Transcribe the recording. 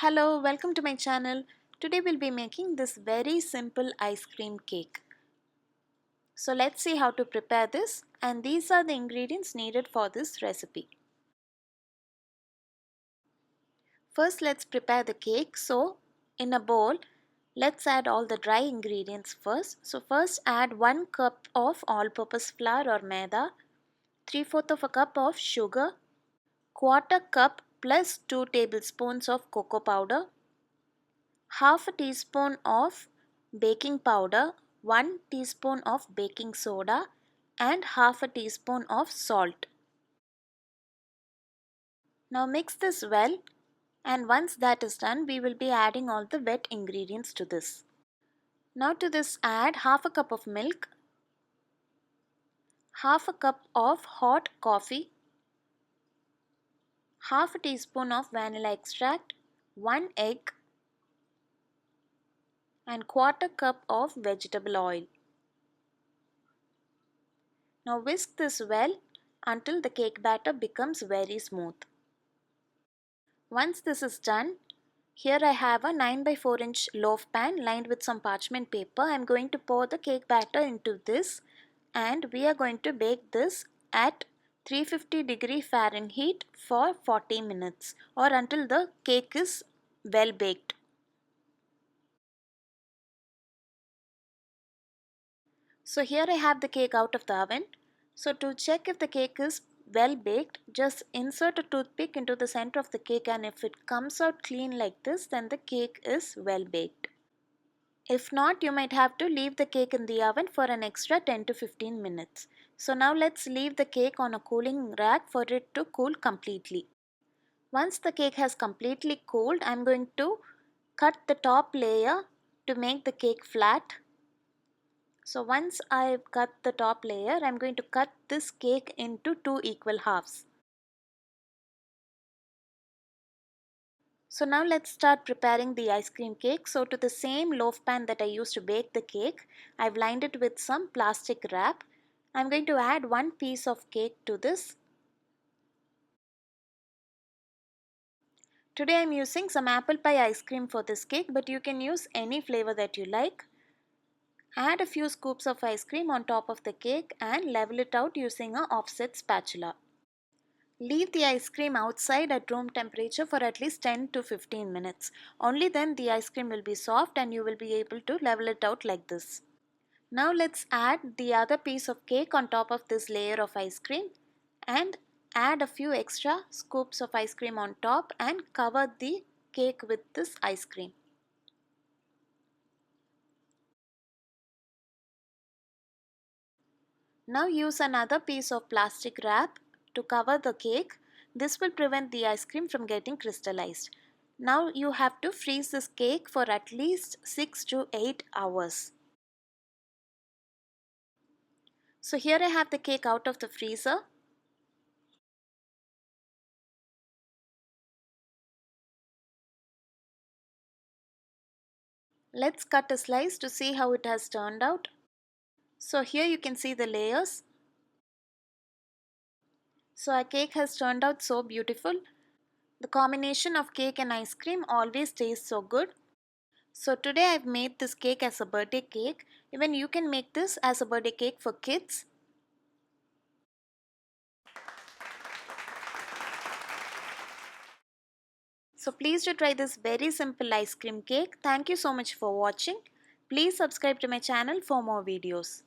Hello, welcome to my channel. Today we'll be making this very simple ice cream cake. So let's see how to prepare this, and these are the ingredients needed for this recipe. First let's prepare the cake. So in a bowl, let's add all the dry ingredients first. So first add 1 cup of all-purpose flour or maida, 3/4 of a cup of sugar, quarter cup plus 2 tablespoons of cocoa powder, half a teaspoon of baking powder, 1 teaspoon of baking soda and half a teaspoon of salt. Now mix this well, and once that is done we will be adding all the wet ingredients to this. Now to this add half a cup of milk, half a cup of hot coffee, half a teaspoon of vanilla extract, 1 egg and quarter cup of vegetable oil. Now whisk this well until the cake batter becomes very smooth. Once this is done, here I have a 9 by 4 inch loaf pan lined with some parchment paper. I am going to pour the cake batter into this, and we are going to bake this at 350 Fahrenheit for 40 minutes or until the cake is well baked. So here I have the cake out of the oven. So to check if the cake is well baked, just insert a toothpick into the center of the cake, and if it comes out clean like this, then the cake is well baked. If not, you might have to leave the cake in the oven for an extra 10 to 15 minutes. So now let's leave the cake on a cooling rack for it to cool completely. Once the cake has completely cooled, I'm going to cut the top layer to make the cake flat. So once I've cut the top layer, I'm going to cut this cake into 2 equal halves. So now let's start preparing the ice cream cake. So to the same loaf pan that I used to bake the cake, I've lined it with some plastic wrap. I'm going to add 1 piece of cake to this. Today I'm using some apple pie ice cream for this cake, but you can use any flavor that you like. Add a few scoops of ice cream on top of the cake and level it out using an offset spatula. Leave the ice cream outside at room temperature for at least 10 to 15 minutes. Only then the ice cream will be soft and you will be able to level it out like this. Now let's add the other piece of cake on top of this layer of ice cream and add a few extra scoops of ice cream on top and cover the cake with this ice cream. Now use another piece of plastic wrap to cover the cake. This will prevent the ice cream from getting crystallized. Now you have to freeze this cake for at least 6 to 8 hours. So here I have the cake out of the freezer. Let's cut a slice to see how it has turned out. So here you can see the layers. So our cake has turned out so beautiful. The combination of cake and ice cream always tastes so good. So today I've made this cake as a birthday cake. Even you can make this as a birthday cake for kids. So please do try this very simple ice cream cake. Thank you so much for watching. Please subscribe to my channel for more videos.